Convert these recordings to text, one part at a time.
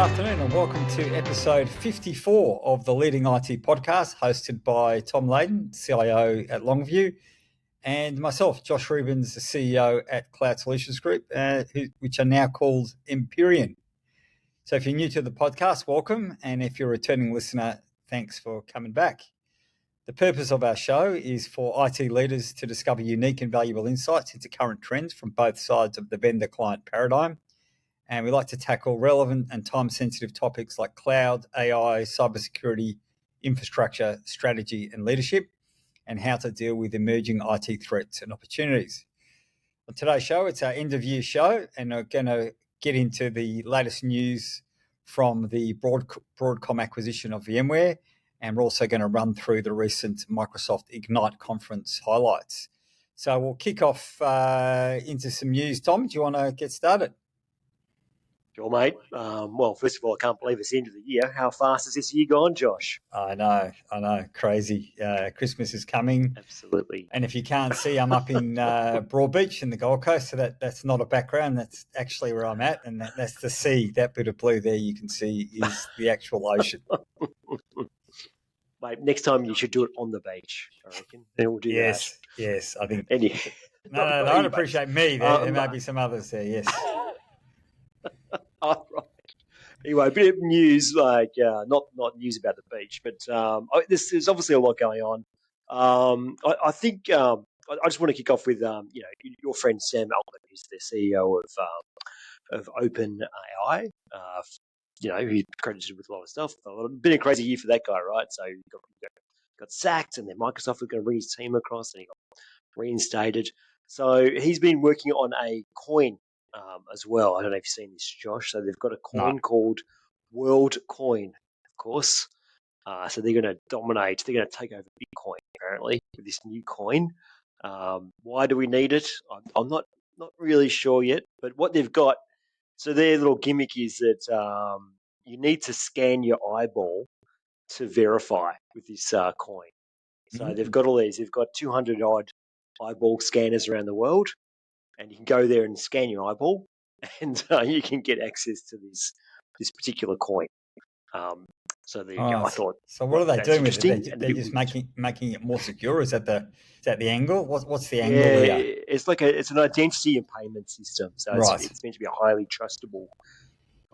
afternoon and welcome to episode 54 of the Leading IT podcast, hosted by Tom Leyden, CIO at Longview, and myself, Josh Rubens, the CEO at Cloud Solutions Group, which are now called Empyrean. So if you're new to the podcast, welcome, and if you're a returning listener, thanks for coming back. The purpose of our show is for IT leaders to discover unique and valuable insights into current trends from both sides of the vendor-client paradigm. And we like to tackle relevant and time-sensitive topics like cloud, AI, cybersecurity, infrastructure, strategy, and leadership, and how to deal with emerging IT threats and opportunities. On today's show, it's our end-of-year show, and we're going to get into the latest news from the Broadcom acquisition of VMware, and we're also going to run through the recent Microsoft Ignite conference highlights. So we'll kick off into some news. Tom, do you want to get started? Sure, mate. Well, first of all, I can't believe it's the end of the year. How fast has this year gone, Josh? I know. Crazy. Christmas is coming. Absolutely. And if you can't see, I'm up in Broadbeach in the Gold Coast, so that's not a background. That's actually where I'm at, and that's the sea. That bit of blue there you can see is the actual ocean. Mate, next time you should do it on the beach, I reckon. And we'll do that. Yes, I think. No, I don't appreciate me. There may be some others there, yes. Oh, right. Anyway, a bit of news, like not news about the beach, but there's obviously a lot going on. I think I just want to kick off with your friend Sam Altman, who's the CEO of OpenAI. He's credited with a lot of stuff. Been a crazy year for that guy, right? So he got sacked, and then Microsoft was going to bring his team across, and he got reinstated. So he's been working on a coin as well. I don't know if you've seen this, Josh. So they've got a coin called World Coin, of course. So they're going to dominate. They're going to take over Bitcoin, apparently, with this new coin. Why do we need it? I'm not really sure yet. But what they've got, so their little gimmick is that you need to scan your eyeball to verify with this coin. So they've got all these. They've got 200 odd eyeball scanners around the world. And you can go there and scan your eyeball, and you can get access to this particular coin. So there you go. I thought. So what are they doing with it? They're just making it more secure. Is that the angle? What's the angle there? It's an identity and payment system. So it's meant to be a highly trustable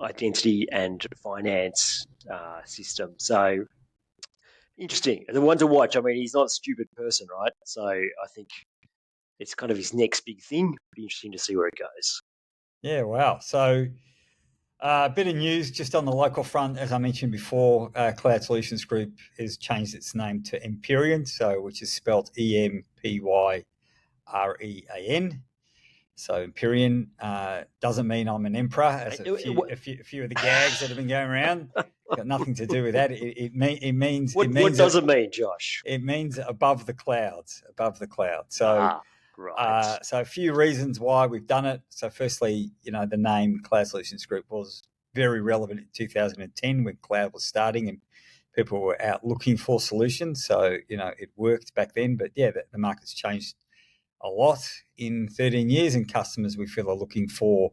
identity and finance system. So interesting. The one to watch. I mean, he's not a stupid person, right? So I think it's kind of his next big thing. Be interesting to see where it goes. Yeah, wow. So a bit of news just on the local front. As I mentioned before, Cloud Solutions Group has changed its name to Empyrean, which is spelled Empyrean. So Empyrean doesn't mean I'm an emperor, as a few of the gags that have been going around. Got nothing to do with that. It means. What does it mean, Josh? It means above the clouds. So. Right. So a few reasons why we've done it. So firstly, the name Cloud Solutions Group was very relevant in 2010 when cloud was starting and people were out looking for solutions. So, it worked back then. But yeah, the market's changed a lot in 13 years, and customers, we feel, are looking for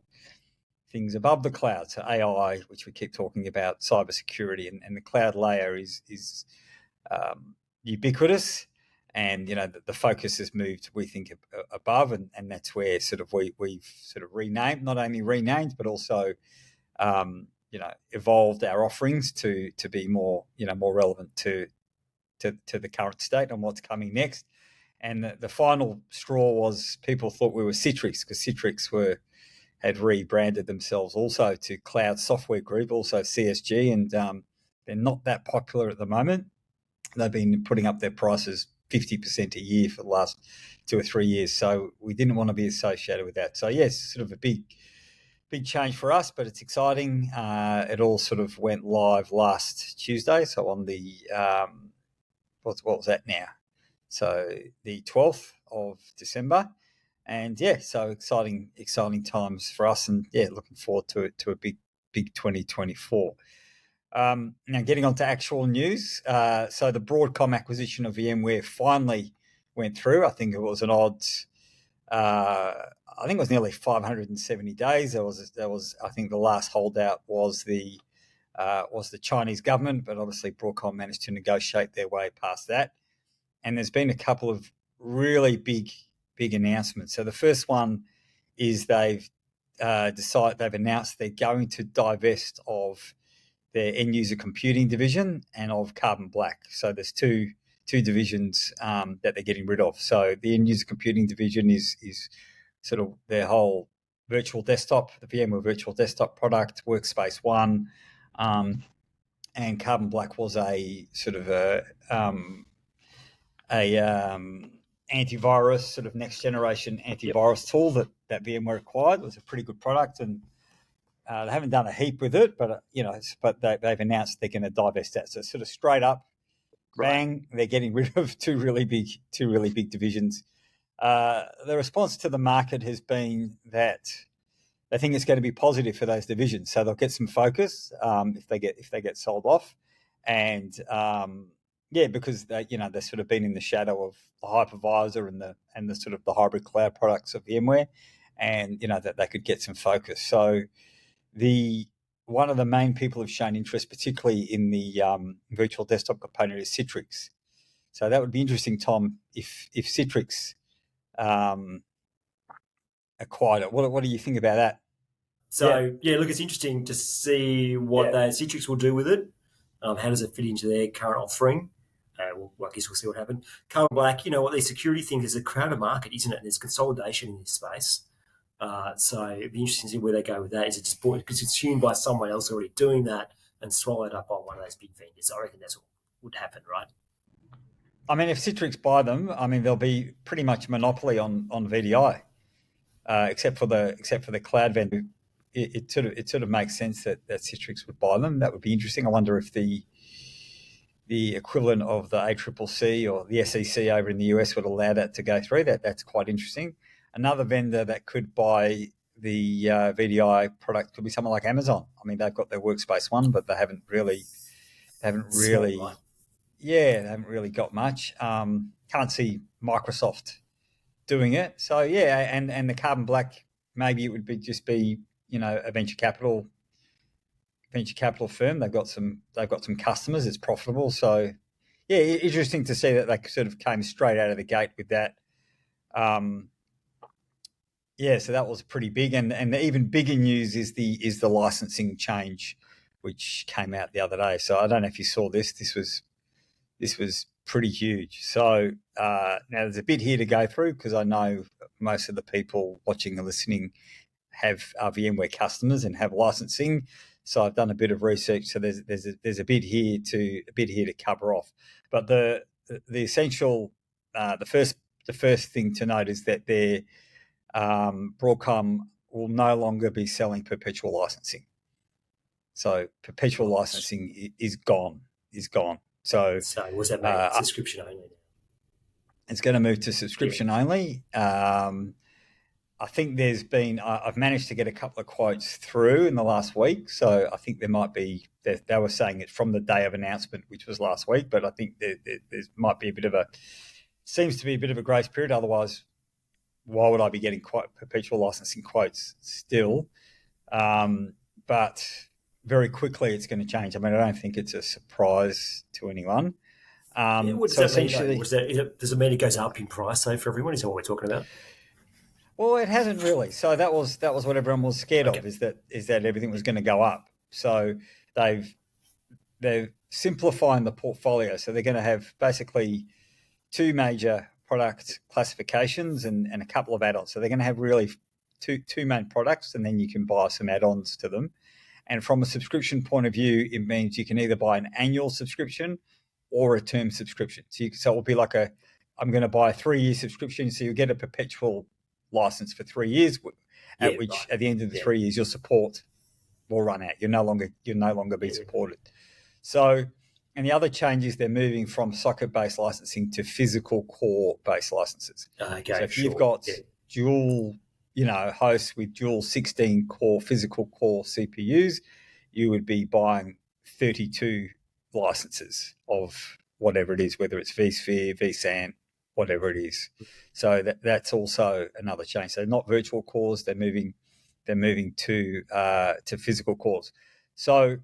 things above the cloud. So AI, which we keep talking about, cybersecurity, and the cloud layer is ubiquitous. And, the focus has moved, we think, above, and that's where we've sort of renamed, not only renamed, but also, evolved our offerings to be more, more relevant to the current state and what's coming next. And the final straw was people thought we were Citrix, because Citrix had rebranded themselves also to Cloud Software Group, also CSG, and they're not that popular at the moment. They've been putting up their prices 50% a year for the last 2 or 3 years. So we didn't want to be associated with that. So yes, sort of a big change for us, but it's exciting. It all sort of went live last Tuesday. So on the, what was that now? So the 12th of December. And yeah, so exciting times for us, and yeah, looking forward to a big 2024. Now, getting on to actual news. So the Broadcom acquisition of VMware finally went through. I think it was nearly 570 days. There was I think the last holdout was the was the Chinese government, but obviously Broadcom managed to negotiate their way past that. And there's been a couple of really big announcements. So the first one is they've announced they're going to divest of their end user computing division and of Carbon Black. So there's two divisions that they're getting rid of. So the end user computing division is sort of their whole virtual desktop, the VMware virtual desktop product, Workspace ONE, and Carbon Black was a sort of antivirus, sort of next generation antivirus tool that VMware acquired. It was a pretty good product, and they haven't done a heap with it, but they've announced they're going to divest that. So sort of straight up, bang, they're getting rid of two really big divisions. The response to the market has been that they think it's going to be positive for those divisions, so they'll get some focus if they get sold off, and because they've sort of been in the shadow of the hypervisor and the sort of the hybrid cloud products of VMware, and that they could get some focus. So one of the main people have shown interest, particularly in the virtual desktop component, is Citrix. So that would be interesting, Tom, if Citrix acquired it. What do you think about that? So look, it's interesting to see what Citrix will do with it. How does it fit into their current offering? I guess we'll see what happens. Carbon Black, what these security things is a crowded market, isn't it? And there's consolidation in this space. So it'd be interesting to see where they go with that. Is it just because it's consumed by someone else already doing that and swallowed up by one of those big vendors? I reckon that's what would happen, right? I mean, if Citrix buy them, there'll be pretty much a monopoly on VDI, except for the cloud vendor. It sort of makes sense that Citrix would buy them. That would be interesting. I wonder if the equivalent of the ACCC or the SEC over in the US would allow that to go through. That's quite interesting. Another vendor that could buy the VDI product could be someone like Amazon. I mean, they've got their Workspace ONE, but they haven't really got much. Can't see Microsoft doing it. So and the Carbon Black, maybe it would be a venture capital firm. They've got some customers. It's profitable. So interesting to see that they sort of came straight out of the gate with that. So that was pretty big, and the even bigger news is the licensing change, which came out the other day. So I don't know if you saw this. This was pretty huge. So now there's a bit here to go through, because I know most of the people watching and listening have VMware customers and have licensing. So I've done a bit of research. So there's a bit here to cover off. But the essential the first thing to note is that Broadcom will no longer be selling perpetual licensing. So perpetual licensing is gone. So what's that mean? Subscription only. It's going to move to subscription only. I think I've managed to get a couple of quotes through in the last week. So I think there might be, they were saying it from the day of announcement, which was last week, but I think there might be seems to be a bit of a grace period. Otherwise, why would I be getting perpetual licensing quotes still? But very quickly it's going to change. I mean, I don't think it's a surprise to anyone. What does that mean? Does it mean it goes up in price, though, for everyone? Is that what we're talking about? Well, it hasn't really. So that was what everyone was scared of, is that everything was going to go up. So they're simplifying the portfolio. So they're going to have basically two major product classifications and a couple of add-ons. So they're going to have really two main products, and then you can buy some add-ons to them. And from a subscription point of view, it means you can either buy an annual subscription or a term subscription. So it will be like I'm going to buy a 3-year subscription, so you get a perpetual license for 3 years, at the end of the 3 years your support will run out. You'll no longer be supported. So, and the other change is they're moving from socket-based licensing to physical core-based licenses. Okay, so if you've got dual, hosts with dual 16-core physical core CPUs, you would be buying 32 licenses of whatever it is, whether it's vSphere, vSAN, whatever it is. So that's also another change. So not virtual cores, they're moving to physical cores. So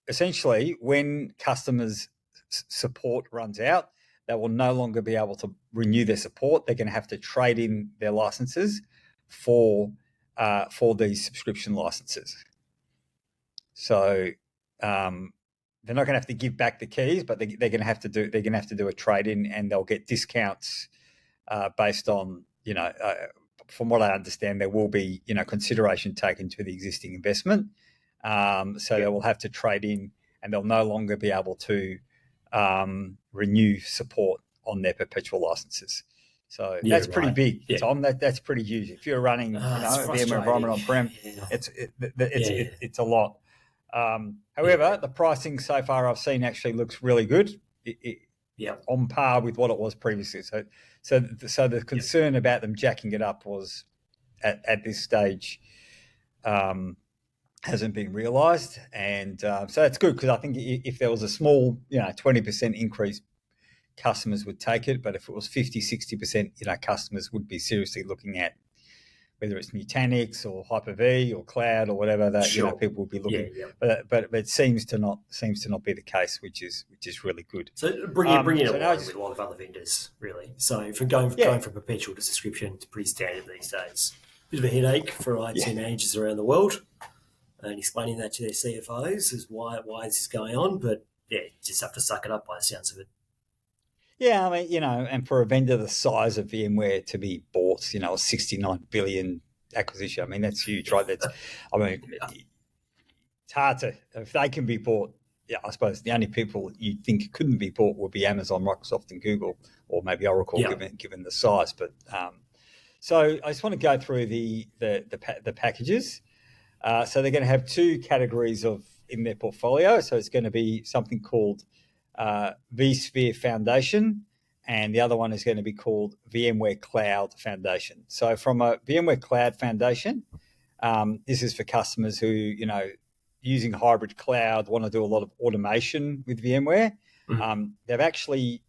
essentially, when customers' support runs out, they will no longer be able to renew their support. They're going to have to trade in their licenses for these subscription licenses. So they're not going to have to give back the keys, but they're going to have to do a trade in, and they'll get discounts based on, from what I understand, there will be, consideration taken to the existing investment. So they will have to trade in, and they'll no longer be able to renew support on their perpetual licenses. So that's pretty big, Tom. That's pretty huge. If you're running, a VMware environment on-prem, it's a lot. However, the pricing so far I've seen actually looks really good. On par with what it was previously. So the concern about them jacking it up was at this stage hasn't been realised, and so that's good, because I think if there was a small 20% increase, customers would take it, but if it was 50-60%, customers would be seriously looking at whether it's Nutanix or Hyper-V or cloud or whatever that people would be looking. But it seems to not be the case, which is really good. So bringing it along with a lot of other vendors, really. So from going from perpetual to subscription, it's pretty standard these days. Bit of a headache for IT managers around the world, and explaining that to their CFOs is why this is going on. But just have to suck it up by the sounds of it. Yeah, I mean, and for a vendor the size of VMware to be bought, a 69 billion acquisition, I mean, that's huge, right? It's hard to, if they can be bought, I suppose the only people you'd think couldn't be bought would be Amazon, Microsoft, and Google, or maybe Oracle, given the size. But so I just want to go through the packages. So they're going to have two categories in their portfolio. So it's going to be something called vSphere Foundation, and the other one is going to be called VMware Cloud Foundation. So from a VMware Cloud Foundation, this is for customers who, using hybrid cloud, want to do a lot of automation with VMware. Mm-hmm. They've actually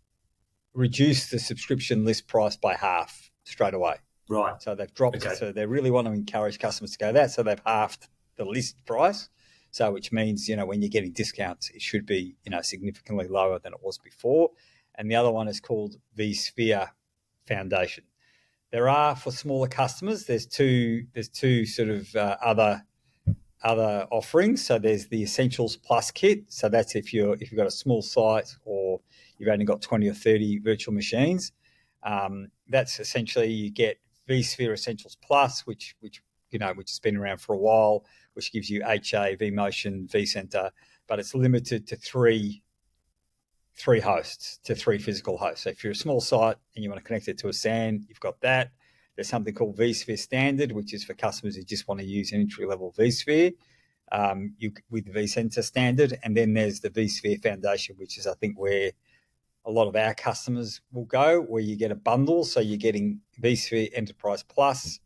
reduced the subscription list price by half straight away. Right. So they've dropped it. So they really want to encourage customers to go that. So they've halved the list price. So which means, when you're getting discounts, it should be, significantly lower than it was before. And the other one is called vSphere Foundation. There are, for smaller customers, there's two sort of other offerings. So there's the Essentials Plus kit. So that's if you've got a small site or you've only got 20 or 30 virtual machines. That's essentially, you get vSphere Essentials Plus, which has been around for a while, which gives you HA, vMotion, vCenter, but it's limited to three hosts, to three physical hosts. So if you're a small site and you want to connect it to a SAN, you've got that. There's something called vSphere Standard, which is for customers who just want to use an entry-level vSphere with vCenter Standard. And then there's the vSphere Foundation, which is, I think, where a lot of our customers will go, where you get a bundle. So you're getting vSphere Enterprise Plus,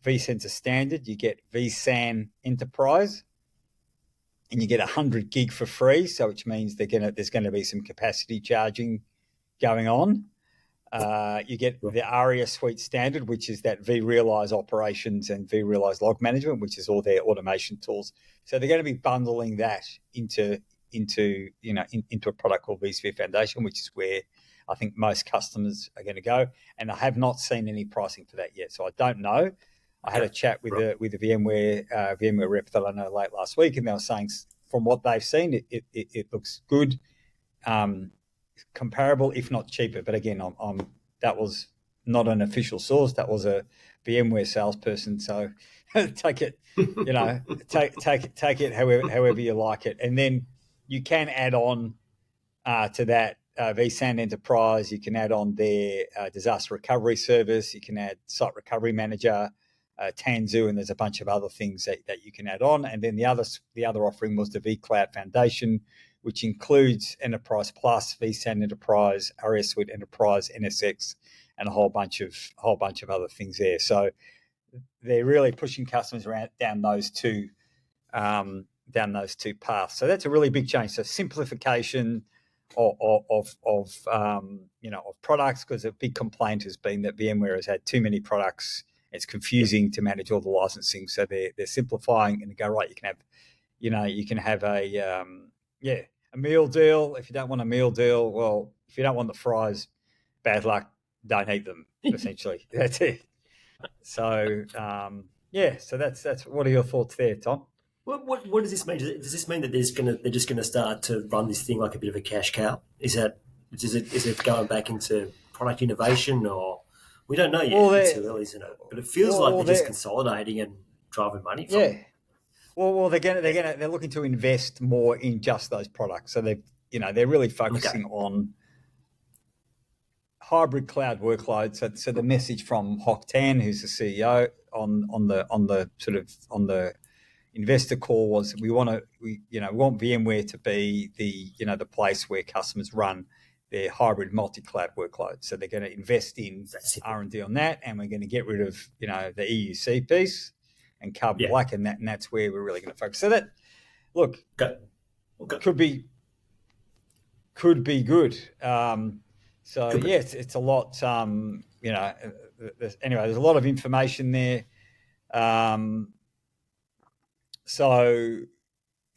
vCenter Standard, you get vSAN Enterprise, and you get 100 gig for free. So which means there's going to be some capacity charging going on. You get the ARIA Suite Standard, which is that vRealize operations and vRealize log management, which is all their automation tools. So they're going to be bundling that into a product called vSphere Foundation, which is where I think most customers are going to go. And I have not seen any pricing for that yet, so I don't know. I had a chat with the VMware rep that I know late last week, and they were saying from what they've seen, it looks good, comparable, if not cheaper. But again, that was not an official source. That was a VMware salesperson. So take it, take it however you like it. And then you can add on to that vSAN Enterprise. You can add on their disaster recovery service. You can add Site Recovery Manager, Tanzu, and there's a bunch of other things that you can add on. And then the other offering was the vCloud Foundation, which includes Enterprise Plus, vSAN Enterprise, ARIA Suite Enterprise, NSX, and a whole bunch of other things there. So they're really pushing customers down those two paths. So that's a really big change. So simplification of products, because a big complaint has been that VMware has had too many products. It's confusing to manage all the licensing. So they're simplifying and they go, right, you can have Yeah, a meal deal. If you don't want a meal deal, well, if you don't want the fries, bad luck. Don't eat them. Essentially, that's it. So so that's. What are your thoughts there, Tom? What does this mean? Does this mean that they're just gonna start to run this thing like a bit of a cash cow? Is it going back into product innovation, or we don't know yet? Well, It's too early to know, but it feels like they're just consolidating and driving money from. Yeah. Well, they're looking to invest more in just those products. So they're really focusing on hybrid cloud workloads. So the message from Hock Tan, who's the CEO, on the investor call was we want VMware to be the place where customers run their hybrid multi-cloud workloads. So they're going to invest in R&D on that, and we're going to get rid of the EUC piece and carbon black, and that's where we're really going to focus. So that could be good. It's a lot. Anyway, there's a lot of information there.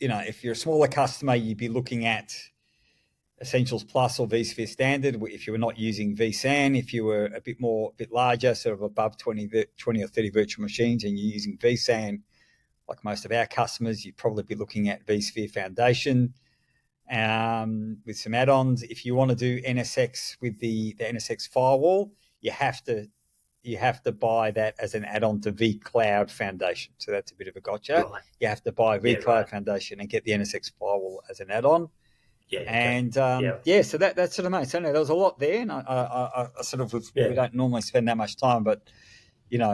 If you're a smaller customer, you'd be looking at Essentials Plus or vSphere Standard. If you were not using vSAN, if you were a bit larger, sort of above 20 or 30 virtual machines, and you're using vSAN, like most of our customers, you'd probably be looking at vSphere Foundation with some add-ons. If you want to do NSX with the NSX firewall, you have to buy that as an add-on to vCloud Foundation. So that's a bit of a gotcha. Right. You have to buy vCloud Foundation and get the NSX firewall as an add-on. Yeah. And so that's sort of made. So there was a lot there, and I sort of we don't normally spend that much time, but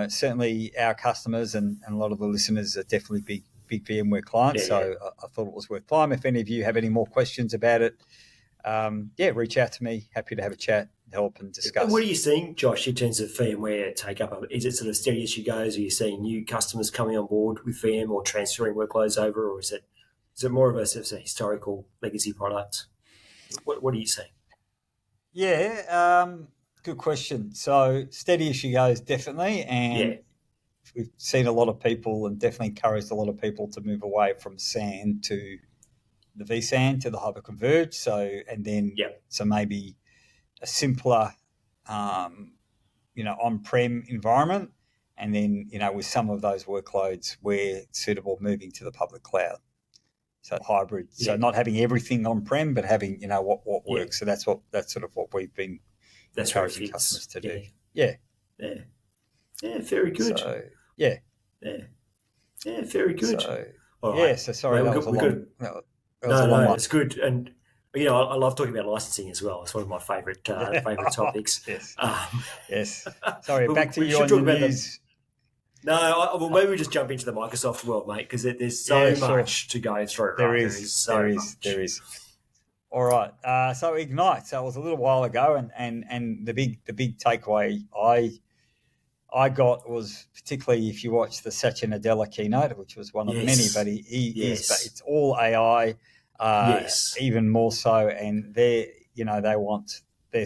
certainly our customers and a lot of the listeners are definitely big VMware clients. So I thought it was worth time. If any of you have any more questions about it, reach out to me. Happy to have a chat, help, and discuss. And what are you seeing, Josh, in terms of VMware take up? Is it sort of steady as she goes? Are you seeing new customers coming on board with VM or transferring workloads over, or is it more of a sort of historical legacy product? What are you seeing? Yeah, good question. So steady as she goes, definitely, and we've seen a lot of people and definitely encouraged a lot of people to move away from SAN to the vSAN to the hyperconverged. So maybe a simpler, on-prem environment, and then with some of those workloads where it's suitable moving to the public cloud. So hybrid. So not having everything on-prem, but having what works. So that's sort of what we've been encouraging customers to do. Yeah, very good. So, very good. So sorry, that was a long. No, it's good, and I love talking about licensing as well. It's one of my favorite topics. Yes. Sorry, back to you on the news. No, maybe we just jump into the Microsoft world, mate, because there's so much to go through. There is. All right. So Ignite. So it was a little while ago, and the big takeaway I got was, particularly if you watch the Satya Nadella keynote, which was one of many, but it's all AI, even more so, and they're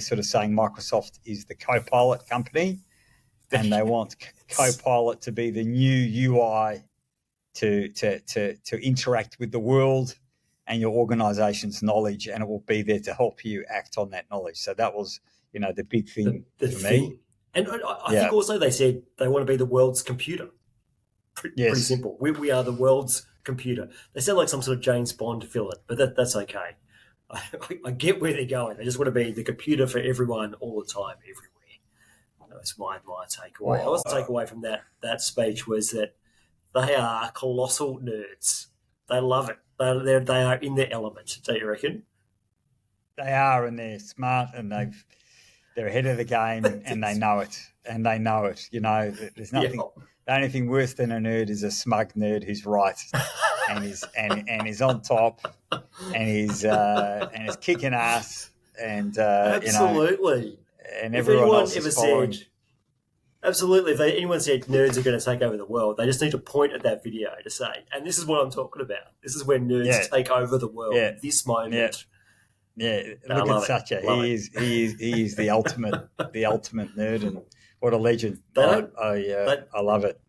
sort of saying Microsoft is the co-pilot company, and they want Copilot to be the new UI to interact with the world and your organization's knowledge, and it will be there to help you act on that knowledge. So that was, the big thing for me. And I think also they said they want to be the world's computer. Pretty simple. We are the world's computer. They sound like some sort of James Bond villain, but that's okay. I get where they're going. They just want to be the computer for everyone all the time, everywhere. That's my takeaway. Wow. The takeaway from that speech was that they are colossal nerds. They love it. They are in their element. Do you reckon? They are, and they're smart, and they're ahead of the game, and they know it. There's nothing. The only thing worse than a nerd is a smug nerd who's right, and is on top, and is kicking ass, and absolutely. And everyone else is following. Absolutely. If anyone said nerds are going to take over the world, they just need to point at that video to say, and this is what I'm talking about. This is where nerds take over the world. This moment. Look at Satya. He is the ultimate nerd, and what a legend. I love it.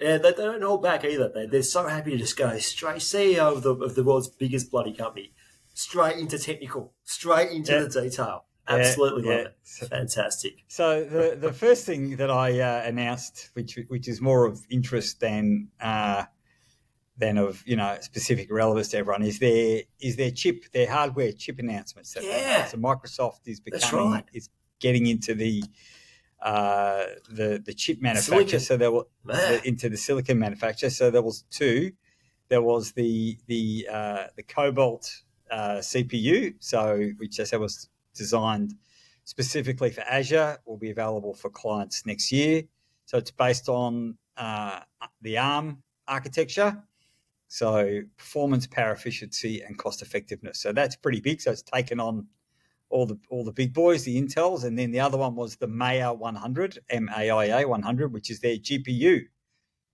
Yeah, they don't hold back either. They're so happy to just go straight. CEO of the world's biggest bloody company, straight into technical, straight into the detail. Absolutely love it. Fantastic. So the first thing that I announced, which is more of interest than of specific relevance to everyone, is their hardware chip announcements. That so Microsoft is getting into the chip manufacture. So there were into the silicon manufacture. So there was two. There was the Cobalt CPU, so which as I was designed specifically for Azure, will be available for clients next year. So it's based on the ARM architecture. So performance, power efficiency, and cost effectiveness. So that's pretty big. So it's taken on all the big boys, the Intels, and then the other one was the Maya 100, MAIA 100, which is their GPU.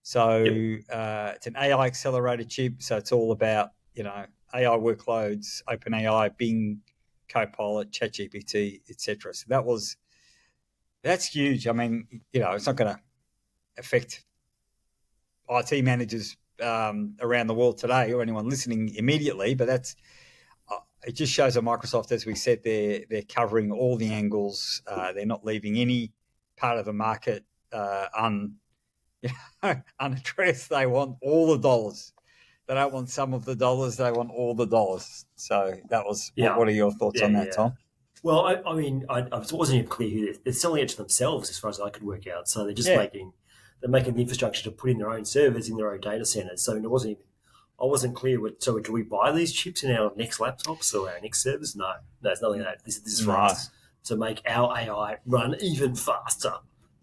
So it's an AI accelerated chip. So it's all about AI workloads, OpenAI, Bing, Copilot, ChatGPT, etc. So that's huge. I mean, it's not going to affect IT managers around the world today or anyone listening immediately, but it just shows that Microsoft, as we said, they're covering all the angles. They're not leaving any part of the market unaddressed. They want all the dollars. They don't want some of the dollars. They want all the dollars. So that was. What are your thoughts on that, Tom? Well, I mean, I wasn't even clear who they're selling it to themselves, as far as I could work out. So they're just making the infrastructure to put in their own servers in their own data centers. So I wasn't clear. So do we buy these chips in our next laptops or our next servers? No, it's nothing like that. This is for us to make our AI run even faster.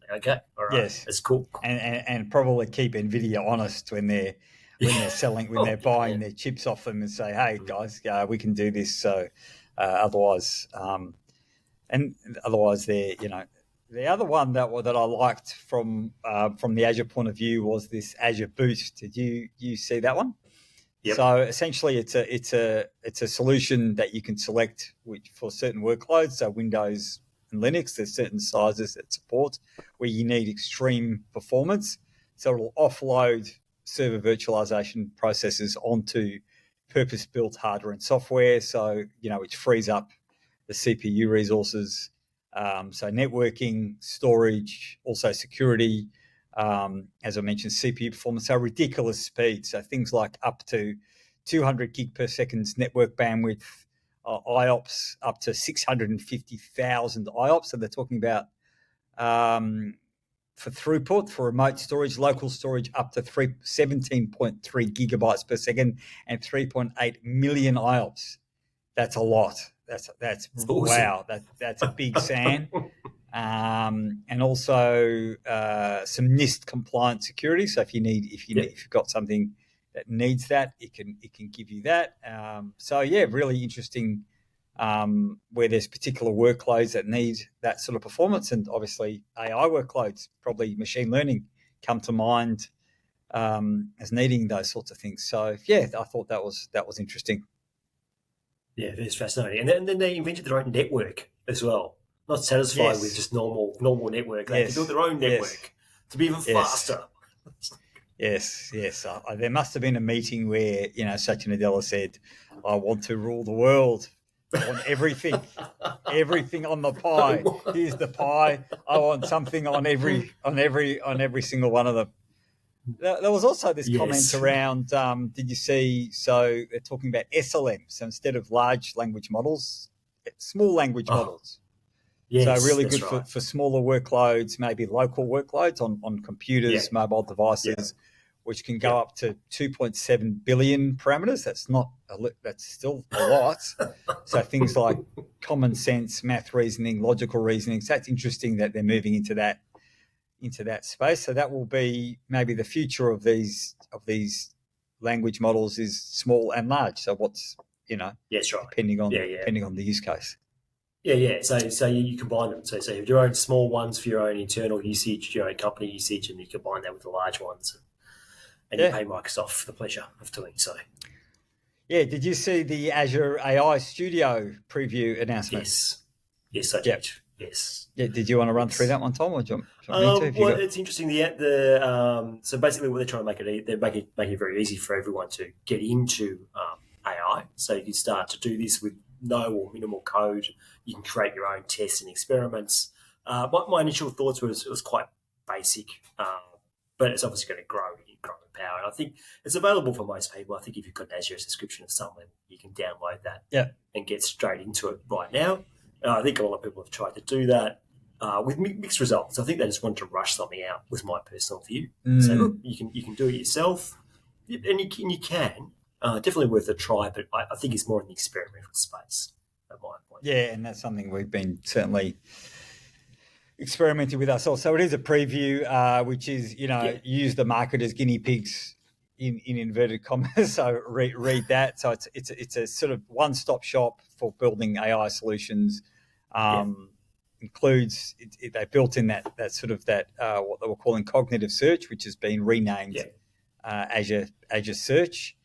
Okay, all right, yes, that's cool. And probably keep NVIDIA honest when they're selling, when they're buying their chips off them, and say, hey guys, we can do this. So otherwise, they're The other one that I liked from the Azure point of view was this Azure Boost. Did you see that one? Yep. So essentially, it's a solution that you can select for certain workloads. So Windows and Linux, there's certain sizes it supports where you need extreme performance. So it'll offload server virtualization processes onto purpose-built hardware and software. So which frees up the CPU resources. So networking, storage, also security, as I mentioned, CPU performance, so ridiculous speed. So things like up to 200 gig per second network bandwidth, IOPS up to 650,000 IOPS. So they're talking about for throughput, for remote storage, local storage up to 17.3 gigabytes per second and 3.8 million IOPS. That's a lot. That's awesome. Wow. That's a big SAN. And also some NIST compliant security. So if you've got something that needs that, it can give you that. Really interesting where there's particular workloads that need that sort of performance, and obviously AI workloads, probably machine learning, come to mind as needing those sorts of things. So I thought that was interesting. Yeah, it is fascinating. And then they invented their own network as well. Not satisfied with just normal network. They can build their own network to be even faster. Yes. There must have been a meeting where, Satya Nadella said, I want to rule the world. I want everything on the pie. Here's the pie. I want something on every single one of them. There was also this comment around, did you see, so they're talking about SLM. So instead of large language models, small language models. Yes, so really good for smaller workloads, maybe local workloads on computers, mobile devices, which can go up to 2.7 billion parameters. That's still a lot. So things like common sense, math reasoning, logical reasoning. So that's interesting that they're moving into that space. So that will be maybe the future of these language models is small and large. So what's depending on the use case. Yeah. So you combine them. So you have your own small ones for your own internal usage, your own company usage, and you combine that with the large ones. And you pay Microsoft for the pleasure of doing so. Yeah. Did you see the Azure AI Studio preview announcement? Yes, I did. Yes. Yeah. Did you want to run through that one, Tom, or do you want me to? Well, it's interesting. So basically, what they're trying to they're making it very easy for everyone to get into AI. So you can start to do this with no or minimal code. You can create your own tests and experiments. My initial thoughts was it was quite basic, but it's obviously going to grow in power. And I think it's available for most people. I think if you've got an Azure subscription of some level, you can download that and get straight into it right now. I think a lot of people have tried to do that with mixed results. I think they just wanted to rush something out, was my personal view. So look, you can do it yourself, and you can. Definitely worth a try, but I think it's more in the experimental space at my point. Yeah, and that's something we've been certainly experimenting with ourselves. So it is a preview, which is, use the market as guinea pigs in inverted commas. So read that. So it's a sort of one-stop shop for building AI solutions. Includes they built in that what they were calling cognitive search, which has been renamed Azure Search.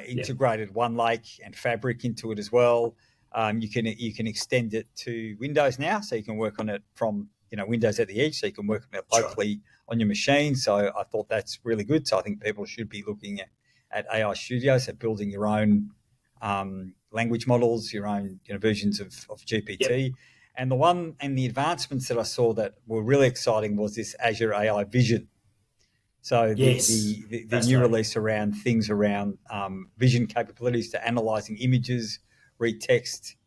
Integrated OneLake and Fabric into it as well. You can extend it to Windows now, so you can work on it from Windows at the edge, so you can work on it locally on your machine. So I thought that's really good. So I think people should be looking at AI Studio, so building your own language models, your own versions of GPT. And the advancements that I saw that were really exciting was this Azure AI Vision. So the new release around things around vision capabilities to analysing images, read text,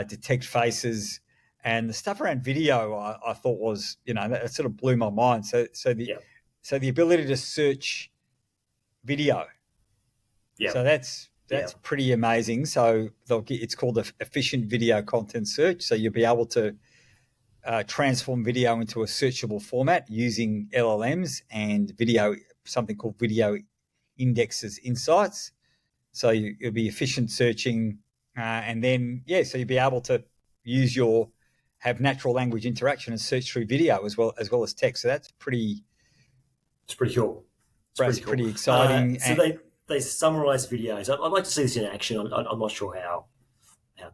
detect faces, and the stuff around video I thought was, that sort of blew my mind. So the ability to search video. So that's pretty amazing. So it's called efficient video content search. So you'll be able to transform video into a searchable format using LLMs and something called video indexes insights. So you'll be efficient searching, and then so you'll be able to have natural language interaction and search through video as well as text. So that's pretty. It's pretty cool. It's pretty exciting. So they summarize videos. I'd like to see this in action. I'm not sure how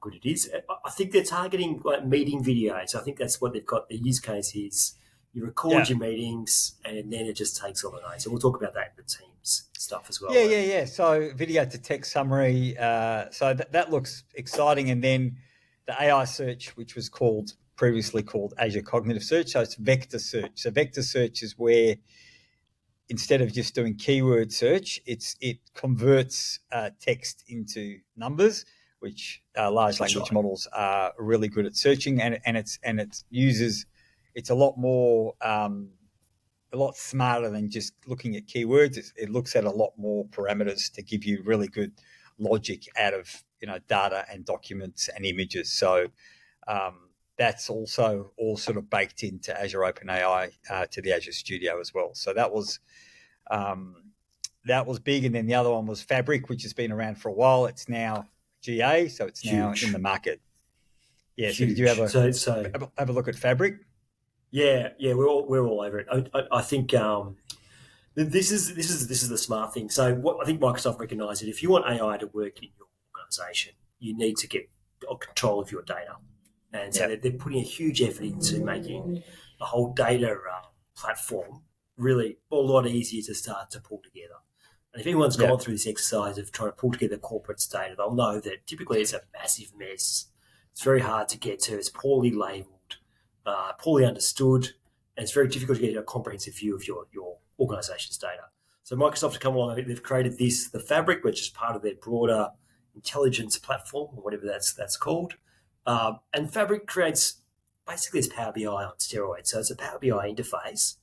good it is. I think they're targeting like meeting videos. I think that's what they've got. The use case is you record your meetings and then it just takes all the notes. So we'll talk about that in the Teams stuff as well. Yeah. So video to text summary. So that looks exciting. And then the AI search, which was previously called Azure Cognitive Search. So it's vector search. So vector search is where instead of just doing keyword search, it converts text into numbers, which large language models are really good at searching, and it's a lot more a lot smarter than just looking at keywords. It looks at a lot more parameters to give you really good logic out of data and documents and images. So that's also all sort of baked into Azure OpenAI to the Azure Studio as well. So that was big. And then the other one was Fabric, which has been around for a while. It's now GA, so it's now in the market. Yeah. So did you have a look at Fabric? Yeah, we're all over it. I think this is the smart thing. So what I think Microsoft recognised, that if you want AI to work in your organisation, you need to get control of your data, and so they're putting a huge effort into making the whole data platform really a lot easier to start to pull together. And if anyone's gone through this exercise of trying to pull together corporate data, they'll know that typically it's a massive mess. It's very hard to get to. It's poorly labelled, poorly understood, and it's very difficult to get a comprehensive view of your organisation's data. So Microsoft have come along, they've created the Fabric, which is part of their broader intelligence platform, or whatever that's called. And Fabric creates basically it's Power BI on steroids. So it's a Power BI interface.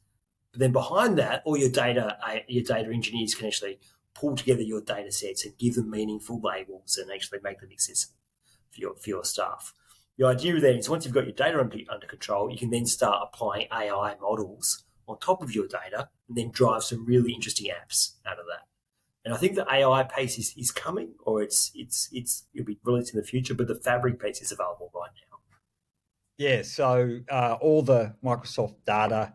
But then behind that, all your data engineers can actually pull together your data sets and give them meaningful labels and actually make them accessible for your staff. The idea then is once you've got your data under control, you can then start applying AI models on top of your data and then drive some really interesting apps out of that. And I think the AI piece is coming, or it'll be released in the future, but the Fabric piece is available right now. Yeah, so all the Microsoft data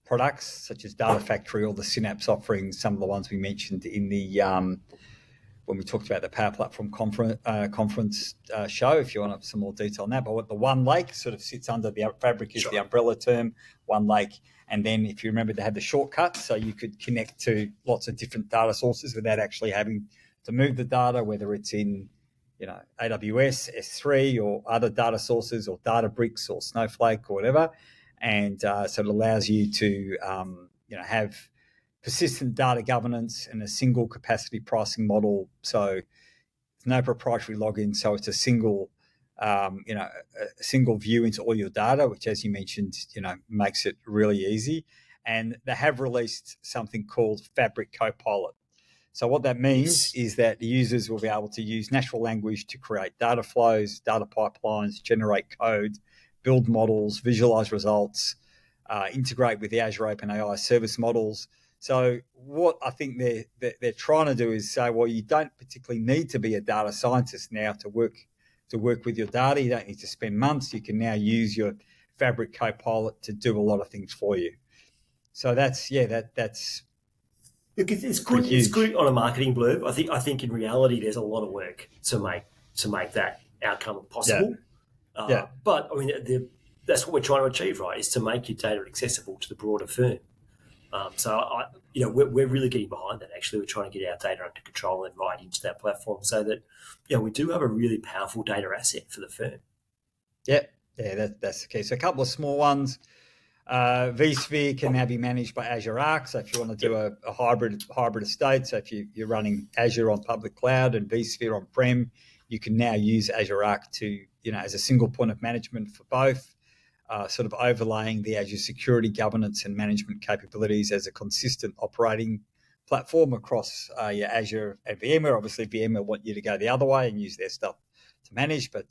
products, such as Data Factory or the Synapse offerings, some of the ones we mentioned in the when we talked about the Power Platform conference show, if you want some more detail on that. But what the One Lake sort of sits under the Fabric is the umbrella term, One Lake. And then if you remember, they had the shortcuts, so you could connect to lots of different data sources without actually having to move the data, whether it's in AWS, S3, or other data sources, or Databricks, or Snowflake, or whatever. And so it allows you to have persistent data governance and a single capacity pricing model. So no proprietary login. So it's a single, a single view into all your data, which, as you mentioned, makes it really easy. And they have released something called Fabric Copilot. So what that means is that the users will be able to use natural language to create data flows, data pipelines, generate code, build models, visualize results, integrate with the Azure OpenAI service models. So what I think they're trying to do is say, well, you don't particularly need to be a data scientist now to work with your data. You don't need to spend months. You can now use your Fabric Copilot to do a lot of things for you. So that's Look, it's good. It's good on a marketing blurb. I think in reality, there's a lot of work to make that outcome possible. But I mean, that's what we're trying to achieve, right? Is to make your data accessible to the broader firm. We're really getting behind that. Actually, we're trying to get our data under control and right into that platform, so that we do have a really powerful data asset for the firm. That's the key. So a couple of small ones. vSphere can now be managed by Azure Arc. So if you want to do a hybrid estate, so if you're running Azure on public cloud and vSphere on-prem, you can now use Azure Arc to, as a single point of management for both, sort of overlaying the Azure security governance and management capabilities as a consistent operating platform across your Azure and VMware. Obviously, VMware want you to go the other way and use their stuff to manage, but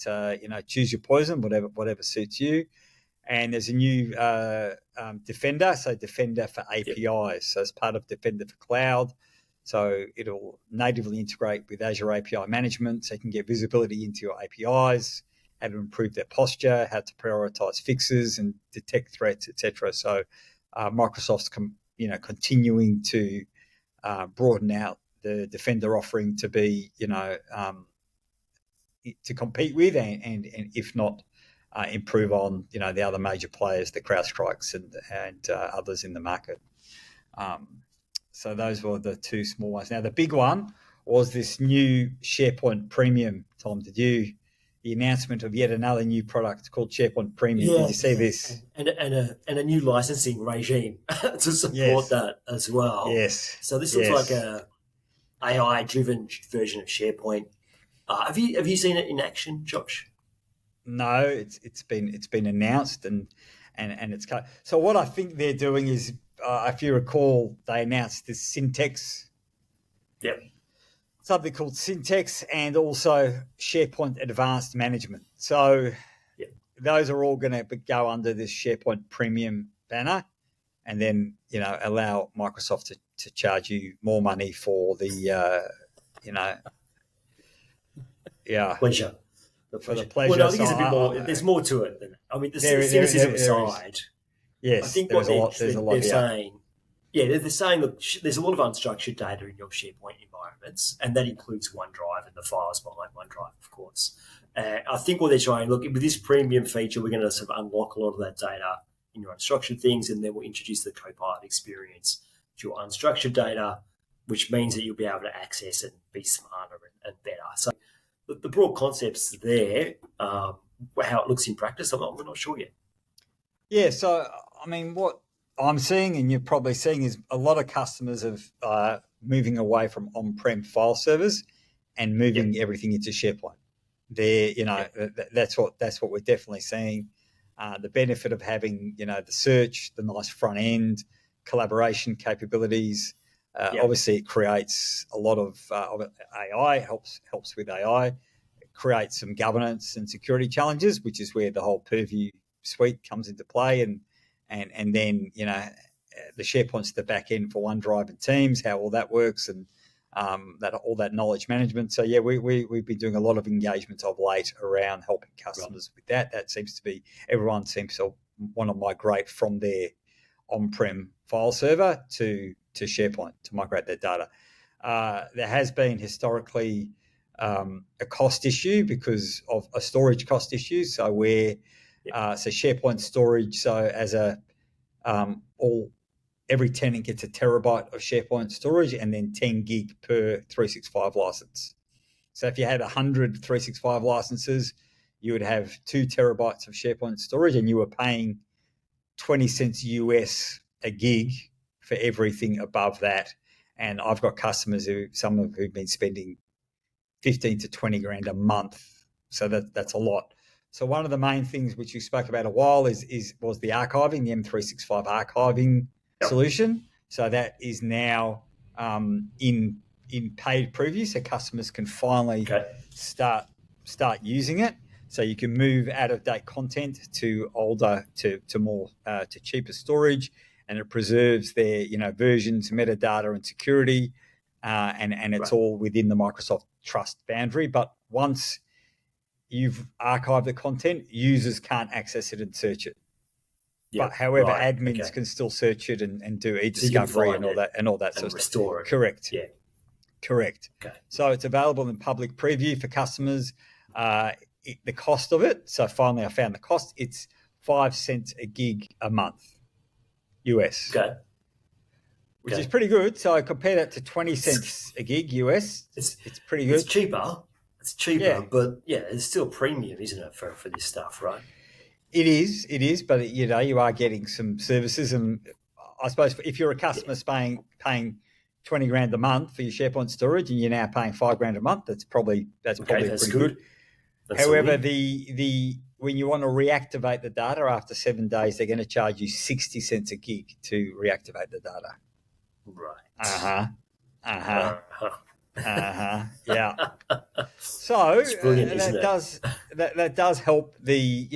choose your poison, whatever suits you. And there's a new Defender, so Defender for APIs. So as part of Defender for Cloud, so it'll natively integrate with Azure API management, so you can get visibility into your APIs, how to improve their posture, how to prioritize fixes and detect threats, etc. So Microsoft's continuing to broaden out the Defender offering to be, to compete with, and if not, improve on the other major players, the CrowdStrikes and others in the market. So those were the two small ones. Now the big one was this new SharePoint Premium. Tom, the announcement of yet another new product called SharePoint Premium? Did you see this? And a new licensing regime to support that as well. Yes. So this looks like a AI-driven version of SharePoint. Have you seen it in action, Josh? No, it's been announced and it's cut. So what I think they're doing is, if you recall, they announced this Syntex. Yep. Something called Syntex, and also SharePoint Advanced Management. So those are all going to go under this SharePoint Premium banner, and then allow Microsoft to charge you more money for the pleasure. For the pleasure. Well, no, I think it's a bit more. There's more to it than that. I mean, the cynicism aside. Yes, I think there's a lot. They're saying. Yeah, they're saying that there's a lot of unstructured data in your SharePoint environments, and that includes OneDrive and the files behind OneDrive, of course. I think what they're trying, look, with this premium feature, we're going to sort of unlock a lot of that data in your unstructured things, and then we'll introduce the Copilot experience to your unstructured data, which means that you'll be able to access it and be smarter and better. So the broad concepts there, how it looks in practice, we're not sure yet. Yeah, so, I mean, what I'm seeing, and you're probably seeing, is a lot of customers are moving away from on-prem file servers and moving everything into SharePoint. That's what we're definitely seeing. The benefit of having, the search, the nice front end, collaboration capabilities. Obviously, it creates a lot of AI, helps with AI. It creates some governance and security challenges, which is where the whole Purview suite comes into play, and then the SharePoint's the back end for OneDrive and Teams, how all that works, and all that knowledge management. So we've been doing a lot of engagement of late around helping customers with that. That seems to be, everyone seems to want to migrate from their on-prem file server to SharePoint to migrate their data. There has been historically a cost issue because of a storage cost issue. So so SharePoint storage. So as every tenant gets a terabyte of SharePoint storage and then 10 gig per 365 license. So if you had 100 365 licenses, you would have 2 terabytes of SharePoint storage, and you were paying 20 cents US a gig for everything above that. And I've got customers who've been spending 15 to 20 grand a month. So that's a lot. So one of the main things which you spoke about a while was the archiving, the M365 archiving solution. So that is now in paid preview, so customers can finally start using it. So you can move out of date content to older to more to cheaper storage, and it preserves their versions, metadata, and security, and it's all within the Microsoft Trust boundary. But once you've archived the content, users can't access it and search it. But however, admins can still search it and do e-discovery and all that sort of restore stuff. Correct. Yeah. Correct. Okay. So it's available in public preview for customers. The cost of it. So finally, I found the cost. It's 5 cents a gig a month, US. Okay. Which is pretty good. So I compare that to 20 cents a gig US. It's pretty good. It's cheaper. But it's still premium, isn't it, for this stuff, right? It is, but you are getting some services, and I suppose if you're a customer paying 20 grand a month for your SharePoint storage, and you're now paying 5 grand a month, that's probably pretty good. However, when you want to reactivate the data after 7 days, they're going to charge you 60 cents a gig to reactivate the data. Right. Yeah. So brilliant, that does help the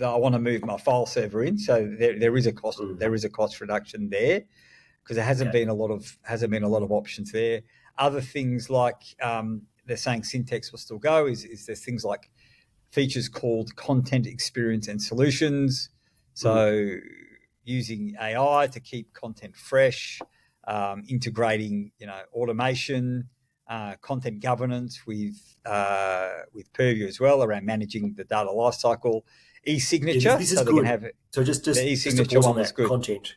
I want to move my file server in. So there is a cost there is a cost reduction there, because there hasn't been a lot of options there. Other things like they're saying Syntex will still go. Is there's things like features called content experience and solutions. So using AI to keep content fresh, integrating automation, content governance with Purview as well around managing the data lifecycle, e-signature. This is good. So just the e-signature one was good. Content.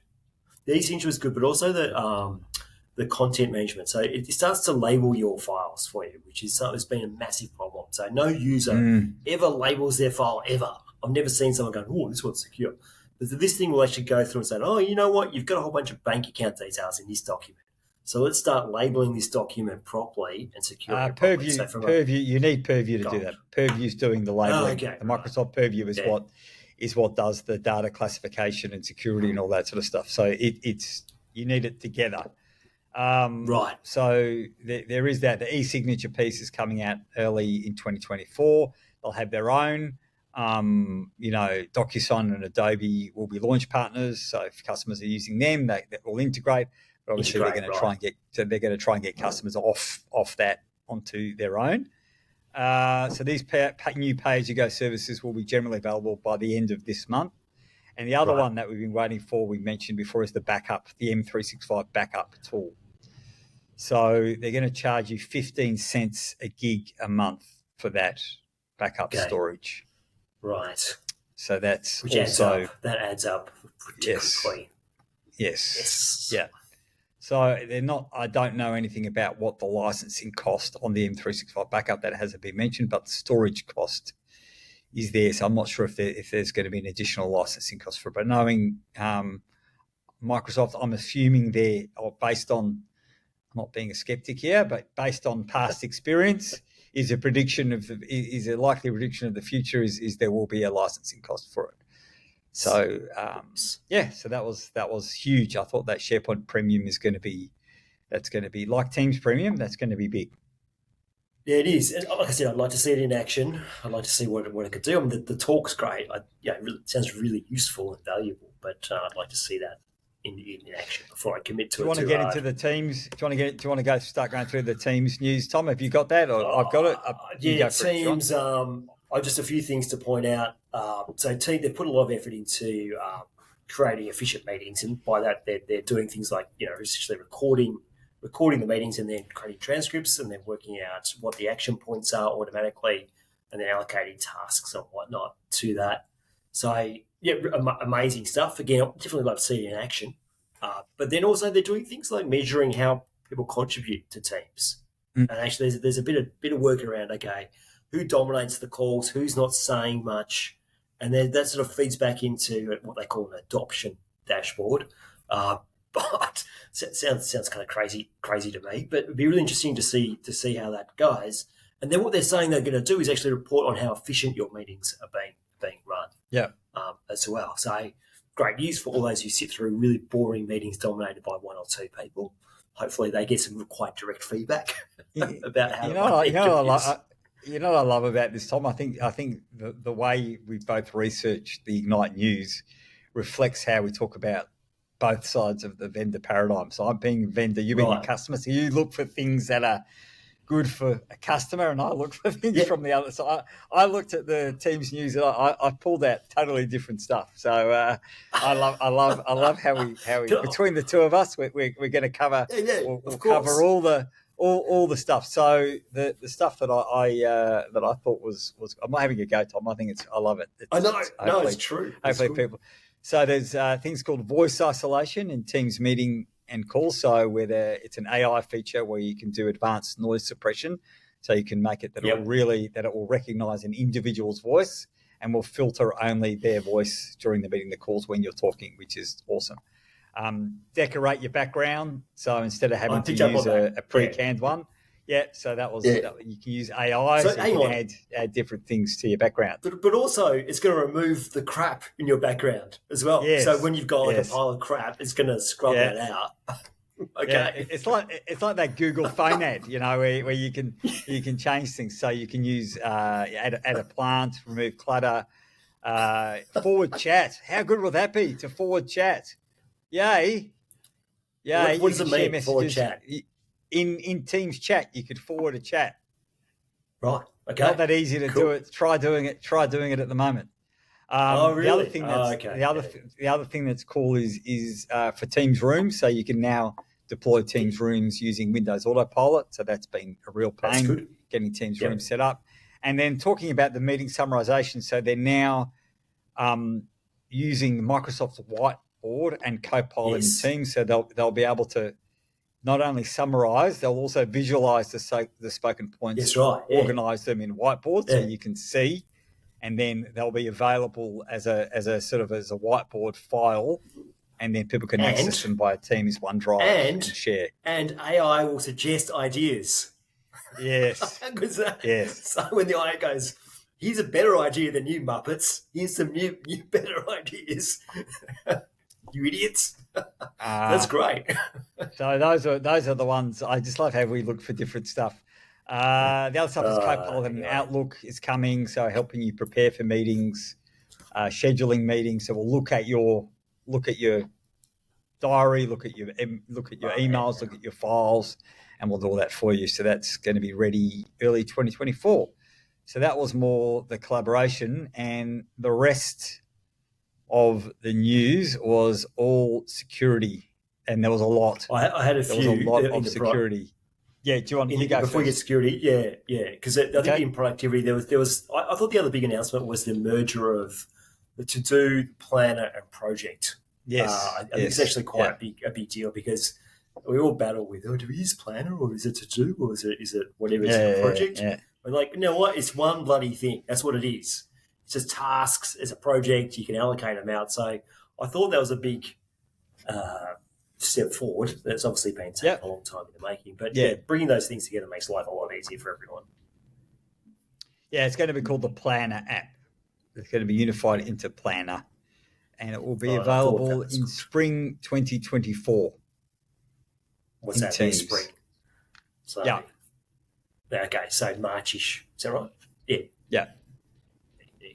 The e-signature was good, but also the content management. So it starts to label your files for you, which is something that's been a massive problem. So no user ever labels their file ever. I've never seen someone going, "Oh, this one's secure." But this thing will actually go through and say, "Oh, you know what? You've got a whole bunch of bank account details in this document. So let's start labeling this document properly and securing it properly." Purview, you need Purview to do that. Purview's doing the labeling. The Microsoft Purview is what does the data classification and security and all that sort of stuff. So it's you need it together. Right. So there is that. The e-signature piece is coming out early in 2024. They'll have their own. DocuSign and Adobe will be launch partners. So if customers are using them, that will integrate. But obviously, they're going to try and get customers off that onto their own. So these new pay-as-you-go services will be generally available by the end of this month. And the other one that we've been waiting for, we mentioned before, is the backup, the M365 backup tool. So they're going to charge you 15 cents a gig a month for that backup storage. Right. So that's that adds up pretty quickly. Yes. Yeah. So they're not. I don't know anything about what the licensing cost on the M365 backup, that hasn't been mentioned, but the storage cost is there. So I'm not sure if there's going to be an additional licensing cost for it. But knowing Microsoft, I'm assuming based on, I'm not being a skeptic here, but based on past experience, is a likely prediction of the future is there will be a licensing cost for it. So so that was huge. I thought that SharePoint Premium is going to be like Teams Premium. That's going to be big. Yeah, it is. And like I said, I'd like to see it in action. I'd like to see what it could do. I mean, the talk's great. It sounds really useful and valuable. But I'd like to see that in action before I commit to it. Do you want to get into the Teams? Do you want to start going through the Teams news, Tom? Have you got that, or I've got it? Teams. Just a few things to point out. So they've put a lot of effort into creating efficient meetings, and by that they're doing things like essentially recording recording the meetings and then creating transcripts and then working out what the action points are automatically and then allocating tasks and whatnot to that. So, yeah, amazing stuff. Again, I'd definitely love to see it in action. But then also they're doing things like measuring how people contribute to teams. And actually there's a bit of work around, okay, who dominates the calls, who's not saying much, and then that sort of feeds back into what they call an adoption dashboard. But sounds kind of crazy to me. But it'd be really interesting to see how that goes. And then what they're saying they're going to do is actually report on how efficient your meetings are being run. Yeah. As well. So great news for all those who sit through really boring meetings dominated by one or two people. Hopefully they get some quite direct feedback about how what I love about this, Tom. I think the way we both researched the Ignite news reflects how we talk about both sides of the vendor paradigm. So I'm being a vendor, you being a customer. So you look for things that are good for a customer, and I look for things from the other. So I looked at the Teams news and I pulled out totally different stuff. So I love how we between the two of us we're going to cover we'll cover all the stuff. So the stuff that I thought was I'm not having a go, Tom. I think I love it. It's true. Hopefully people. So there's things called voice isolation in Teams meeting and calls. So whether it's an AI feature where you can do advanced noise suppression, so you can make it that it will recognize an individual's voice and will filter only their voice during the meeting, the calls when you're talking, which is awesome. Decorate your background. So instead of having to use a pre-canned one, so that was you can use AI, so you can add different things to your background. But also it's going to remove the crap in your background as well. Yes. So when you've got a pile of crap, it's going to scrub that out. Okay. Yeah, it's like that Google phone ad, where you can change things. So you can use add a plant, remove clutter, forward chat. How good will that be to forward chat? Yay. What does it mean, forward chat? In Teams chat, you could forward a chat. Right. Okay. Not that easy to do it. Try doing it at the moment. Really? The other thing the other thing that's cool is for Teams Rooms. So you can now deploy Teams Rooms using Windows Autopilot. So that's been a real pain getting Teams Rooms set up. And then talking about the meeting summarization. So they're now using Microsoft's Whiteboard and Copilot in Teams. So they'll be able to not only summarize, they'll also visualize the spoken points. That's right. Organize them in Whiteboard so you can see, and then they'll be available as a sort of as a whiteboard file, and then people can access them via Teams, OneDrive, and share. And AI will suggest ideas. Yes. How good is that? Yes. So when the AI goes, here's a better idea than you Muppets. Here's some new better ideas. You idiots. That's great. So those are the ones. I just love how we look for different stuff. The other stuff is Copilot and Outlook is coming, so helping you prepare for meetings, scheduling meetings. So we'll look at your diary, look at your emails, look at your files, and we'll do all that for you. So that's going to be ready early 2024. So that was more the collaboration, and the rest of the news was all security, and there was a lot. I had a few. There was a lot of security. Do you want to go before we get security? Yeah. Because I think in productivity there was. I thought the other big announcement was the merger of the To-Do, Planner, and Project. Yes, I think it's actually quite a big deal because we all battle with, do we use Planner or is it To-Do or is it whatever is a project? Yeah. We're like, you know what? It's one bloody thing. That's what it is. It's just tasks. It's a project. You can allocate them out. So I thought that was a big step forward. That's obviously been taking a long time in the making. But bringing those things together makes life a lot easier for everyone. Yeah, it's going to be called the Planner app. It's going to be unified into Planner, and it will be available in spring 2024. What's that? In spring. So, okay, so Marchish. Is that right? Yeah.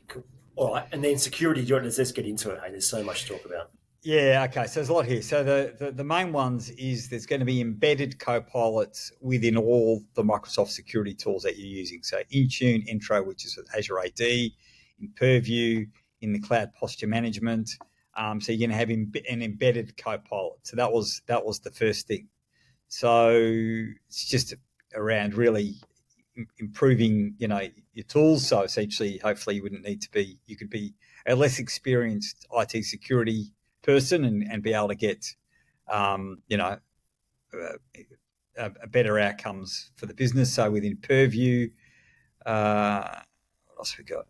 Cool. All right, and then security. Let's get into it. Hey, there's so much to talk about. Yeah, okay. So there's a lot here. So the main ones is there's going to be embedded copilots within all the Microsoft security tools that you're using. So Intune, Intro, which is with Azure AD, in Purview, in the Cloud Posture Management. So you're going to have an embedded copilot. So that was the first thing. So it's just around really improving, your tools. So essentially, hopefully, you could be a less experienced IT security person and be able to get, better outcomes for the business. So within Purview, what else we got?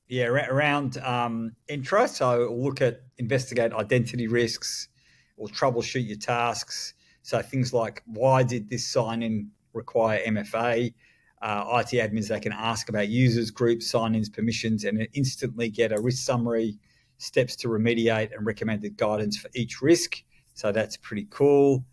Yeah, around Entra. So it'll look at investigate identity risks or troubleshoot your tasks. So things like, why did this sign-in require MFA? IT admins, they can ask about users, groups, sign-ins, permissions, and instantly get a risk summary, steps to remediate, and recommended guidance for each risk. So that's pretty cool.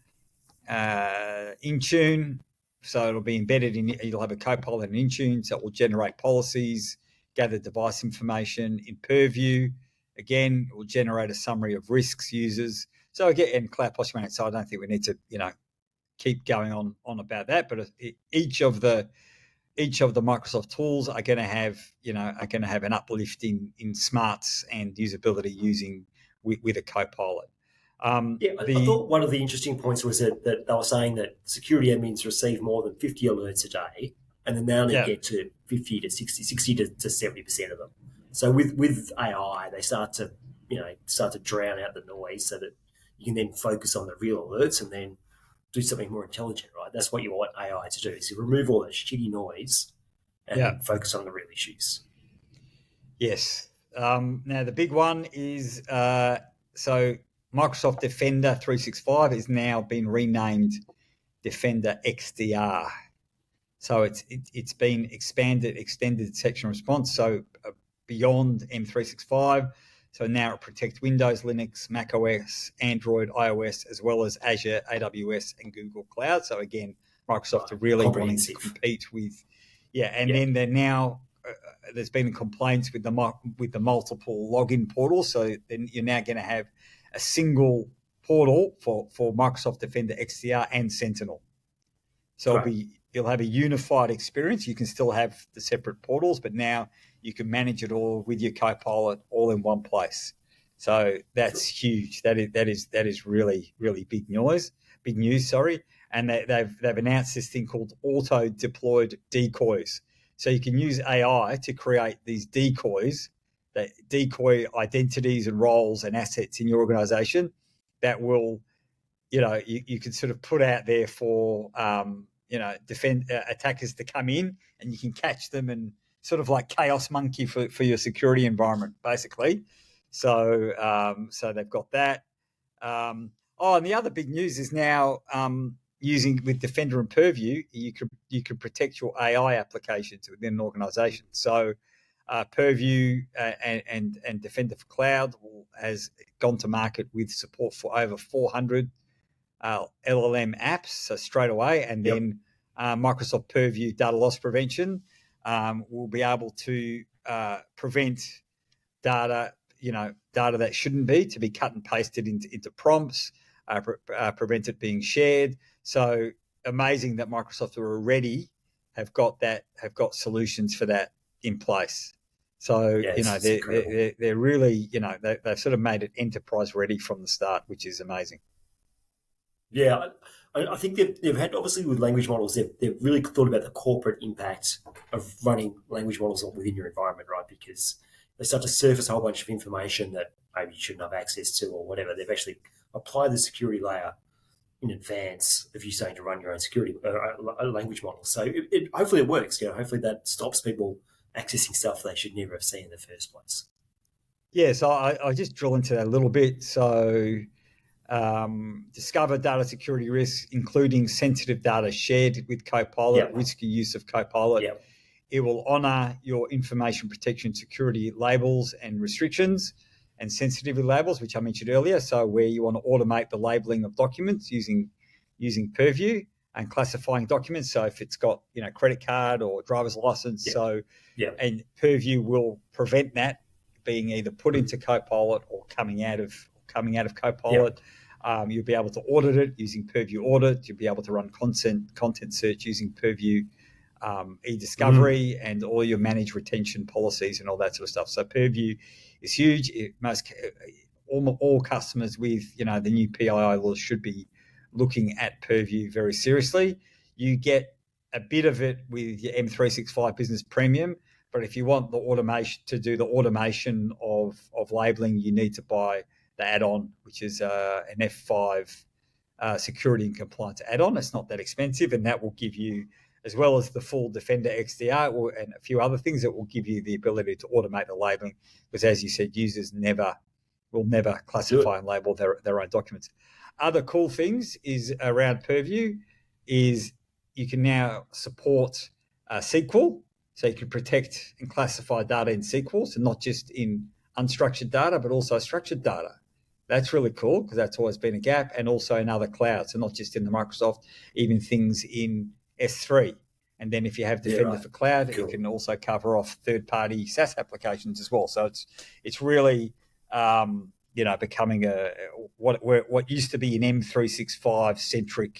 Intune, so it'll be embedded in. You'll have a Copilot in Intune, so it will generate policies, gather device information. In Purview, again, it will generate a summary of risks, users. So again, and Cloud Posture Management. So I don't think we need to, keep going on about that. But each of the Microsoft tools are going to have, an uplift in smarts and usability using with a Copilot. I thought one of the interesting points was that they were saying that security admins receive more than 50 alerts a day, and then they only get to 50 to 60 to 70% of them. So with AI, they start to drown out the noise so that you can then focus on the real alerts and then do something more intelligent, right? That's what you want AI to do, is to remove all that shitty noise and then focus on the real issues. Yes. Now, the big one is so Microsoft Defender 365 has now been renamed Defender XDR. So it's been extended detection response, so beyond M365. So now it protects Windows, Linux, Mac OS, Android, iOS, as well as Azure, AWS, and Google Cloud. So again, Microsoft are really wanting to compete with, then they're now there's been complaints with the multiple login portals. So then you're now going to have a single portal for Microsoft Defender XDR and Sentinel. So you'll have a unified experience. You can still have the separate portals, but now you can manage it all with your Copilot all in one place. So that's huge. That is really, really big news. And they've announced this thing called auto deployed decoys. So you can use AI to create these decoys, that decoy identities and roles and assets in your organization that will, you can sort of put out there for, defend attackers to come in, and you can catch them and sort of like chaos monkey for your security environment, basically. So they've got that. And the other big news is now using with Defender and Purview, you could protect your AI applications within an organization. So Purview and Defender for Cloud has gone to market with support for over 400 LLM apps, so straight away, and then Microsoft Purview data loss prevention will be able to prevent data that shouldn't be cut and pasted into prompts, prevent it being shared. So amazing that Microsoft already have got solutions for that in place. So they're really they've sort of made it enterprise ready from the start, which is amazing. Yeah, I think they've had, obviously with language models, they've really thought about the corporate impact of running language models within your environment, right? Because they start to surface a whole bunch of information that maybe you shouldn't have access to or whatever. They've actually applied the security layer in advance of you saying to run your own security language model. So hopefully it works. Hopefully that stops people accessing stuff they should never have seen in the first place. Yeah, so I just drill into that a little bit. So discover data security risks, including sensitive data shared with Copilot, risky use of Copilot. Yep. It will honour your information protection security labels and restrictions and sensitivity labels, which I mentioned earlier. So where you want to automate the labelling of documents using Purview and classifying documents. So if it's got credit card or driver's license, and Purview will prevent that being either put into Copilot or coming out of Copilot. You'll be able to audit it using Purview Audit. You'll be able to run content search using Purview e-discovery and all your managed retention policies and all that sort of stuff. So Purview is huge. All customers with the new PII laws should be looking at Purview very seriously. You get a bit of it with your M365 Business Premium, but if you want the automation to do the automation of labeling, you need to buy the add-on, which is an F5 security and compliance add-on. It's not that expensive, and that will give you, as well as the full Defender XDR and a few other things, that will give you the ability to automate the labeling. Because as you said, users will never classify and label their own documents. Other cool things is around Purview is you can now support SQL, so you can protect and classify data in SQL, so not just in unstructured data, but also structured data. That's really cool because that's always been a gap, and also in other clouds, so not just in the Microsoft, even things in S3. And then if you have Defender for Cloud, it can also cover off third-party SaaS applications as well. So it's really becoming what used to be an M365 centric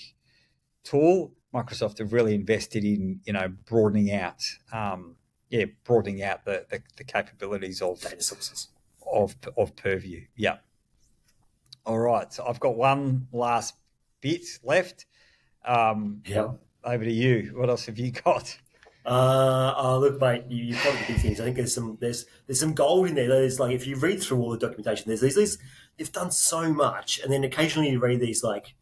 tool. Microsoft have really invested in broadening out the capabilities of data sources of Purview. Yeah. All right. So I've got one last bit left. Over to you. What else have you got? Look, mate, you covered the big things. I think there's some gold in there. There's like, if you read through all the documentation, there's these they've done so much, and then occasionally you read these like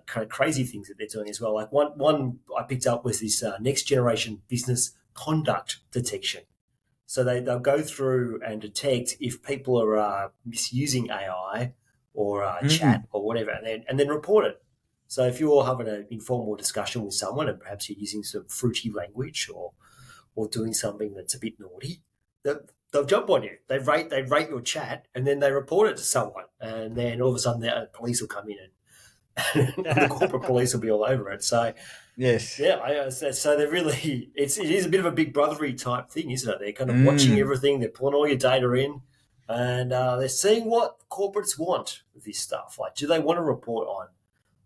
kind of crazy things that they're doing as well. Like one I picked up was this next generation business conduct detection. So they'll go through and detect if people are misusing AI or chat or whatever, and then report it. So if you're having an informal discussion with someone and perhaps you're using some fruity language or doing something that's a bit naughty, they'll jump on you. They rate your chat, and then they report it to someone, and then all of a sudden the police will come in and the corporate police will be all over it. So yes, yeah. So they're really it is a bit of a big brothery type thing, isn't it? They're kind of watching everything. They're pulling all your data in, and they're seeing what corporates want with this stuff. Like, do they want to report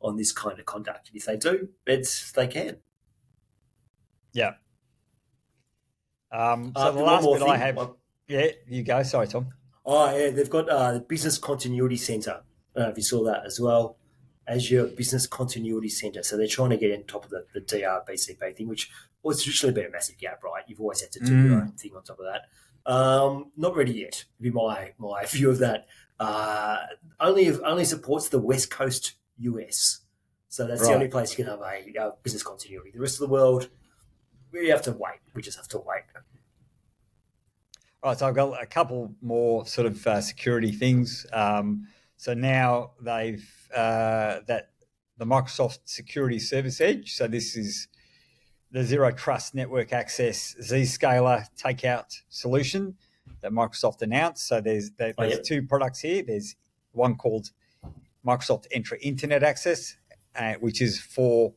on this kind of conduct? If they do, they can. Yeah. So the last bit I have, you go. Sorry, Tom. Oh yeah, they've got the Business Continuity Center. I don't know if you saw that as well. Azure Business Continuity Center. So they're trying to get on top of the DR BCP thing, which was traditionally been a massive gap, right? You've always had to do your own thing on top of that. Not ready yet, would be my view of that. Only supports the West Coast US. So that's the only place you can have a business continuity. The rest of the world, we have to wait. We just have to wait. All right, so I've got a couple more sort of security things. So now they've that the Microsoft Security Service Edge. So this is the Zero Trust Network Access Zscaler takeout solution that Microsoft announced. So there's two products here. There's one called Microsoft Entra Internet Access, which is for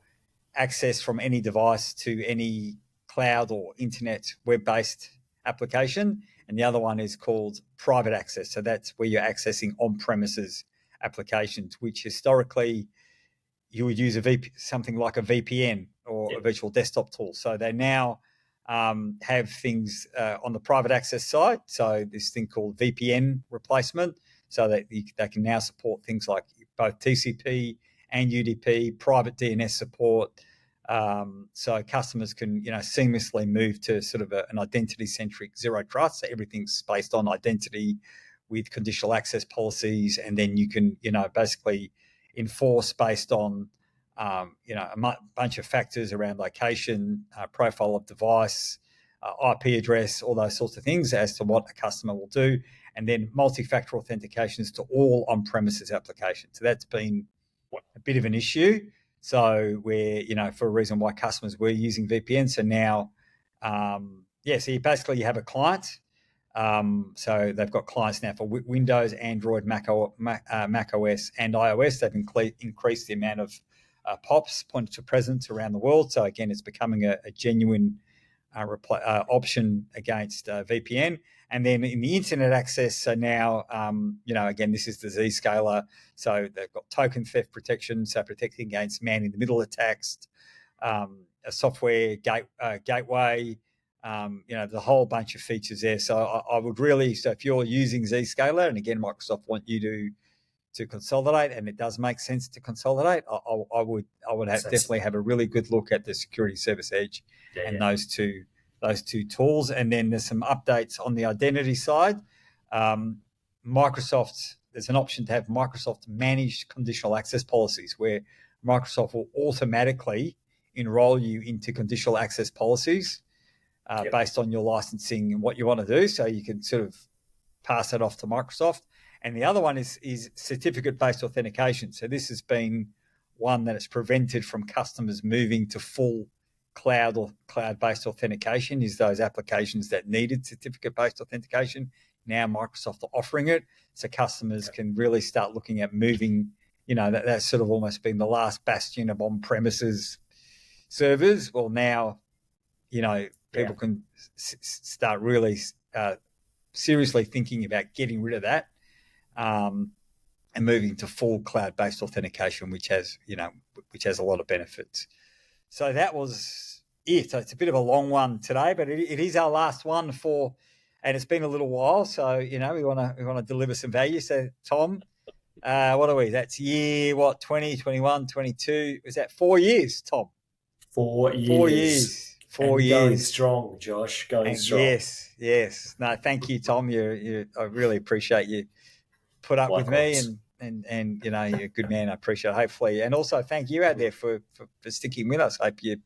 access from any device to any cloud or internet web-based application. And the other one is called Private Access. So that's where you're accessing on-premises applications, which historically you would use something like a VPN or a virtual desktop tool. So they now have things on the private access side. So this thing called VPN replacement, so that they can now support things like both TCP and UDP, private DNS support. So customers can, seamlessly move to sort of an identity-centric zero trust. So everything's based on identity with conditional access policies, and then you can, basically enforce based on, a bunch of factors around location, profile of device, IP address, all those sorts of things as to what a customer will do, and then multi-factor authentications to all on-premises applications. So that's been a bit of an issue. So where, for a reason why customers were using VPN. So now, so you have a client. So they've got clients now for Windows, Android, Mac OS, and iOS. They've increased the amount of POPs, point to presence, around the world. So again, it's becoming a genuine option against VPN. And then in the internet access, so now, again, this is the Zscaler. So they've got token theft protection, so protecting against man-in-the-middle attacks, a software gateway, there's a whole bunch of features there. So I would really, so if you're using Zscaler, and again, Microsoft want you to to consolidate, and it does make sense to consolidate, I would definitely have a really good look at the Security Service Edge and those two tools. And then there's some updates on the identity side. Microsoft, there's an option to have Microsoft managed conditional access policies, where Microsoft will automatically enroll you into conditional access policies based on your licensing and what you want to do. So you can sort of pass that off to Microsoft. And the other one is certificate-based authentication. So this has been one that has prevented from customers moving to full cloud or cloud-based authentication, is those applications that needed certificate-based authentication. Now Microsoft are offering it, so customers can really start looking at moving, that's sort of almost been the last bastion of on-premises servers. Well, now, people can start really seriously thinking about getting rid of that and moving to full cloud-based authentication, which has a lot of benefits. So that was it. So it's a bit of a long one today, but it is our last one and it's been a little while. So, we want to deliver some value. So Tom, what are we? That's year, 20, 21, 22. Is that 4 years, Tom? 4 years. 4 years. 4 years. Going strong, Josh. Going strong. Yes. No, thank you, Tom. I really appreciate you put up Likewise. with me, and you're a good man. I appreciate it, hopefully. And also thank you out there for sticking with us. Hope you're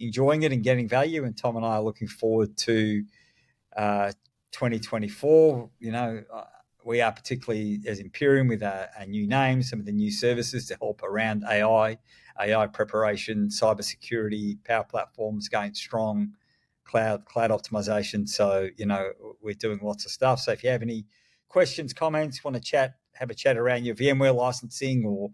enjoying it and getting value. And Tom and I are looking forward to 2024. We are, particularly as Imperium, with our new name, some of the new services to help around AI preparation, cybersecurity, power platforms going strong, cloud optimization. So, we're doing lots of stuff. So if you have any questions, comments, want to have a chat around your VMware licensing, or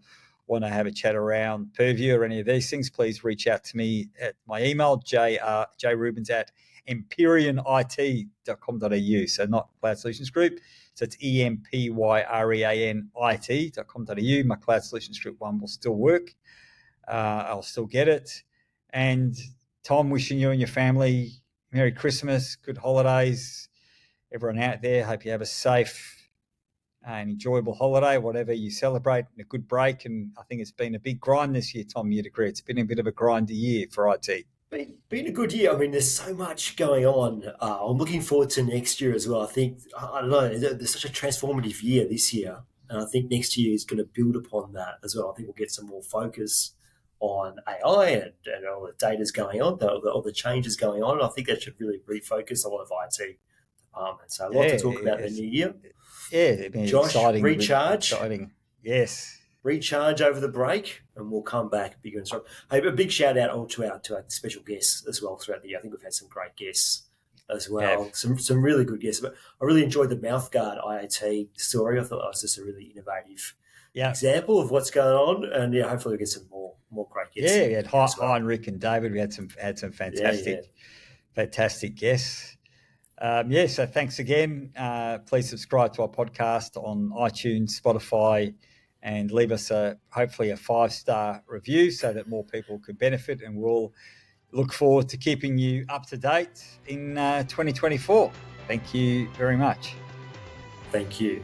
want to have a chat around Purview or any of these things, please reach out to me at my email, jrubens@empyreanit.com.au. So not Cloud Solutions Group. So it's empyreanit.com.au. My Cloud Solutions Group one will still work. I'll still get it. And Tom, wishing you and your family Merry Christmas, good holidays. Everyone out there, hope you have a safe and enjoyable holiday, whatever you celebrate, and a good break. And I think it's been a big grind this year, Tom, you'd agree. It's been a bit of a grindy year for IT. Been a good year. I mean, there's so much going on. I'm looking forward to next year as well. I think, I don't know, there's such a transformative year this year. And I think next year is going to build upon that as well. I think we'll get some more focus on AI and all the data's going on, all the changes going on. And I think that should really refocus a lot of IT departments. So a lot to talk about in the new year. Yeah, Josh, exciting. Recharge. Exciting. Yes. Recharge over the break, and we'll come back bigger and strong. Hey, a big shout out to our special guests as well throughout the year. I think we've had some great guests as well. Yeah. Some really good guests. But I really enjoyed the Mouthguard IoT story. I thought that was just a really innovative example of what's going on, and hopefully we get some more great guests. Yeah, we had Heinrich and David. We had some fantastic guests. So thanks again. Please subscribe to our podcast on iTunes, Spotify, and leave us hopefully a 5-star review so that more people could benefit. And we'll look forward to keeping you up to date in 2024. Thank you very much. Thank you.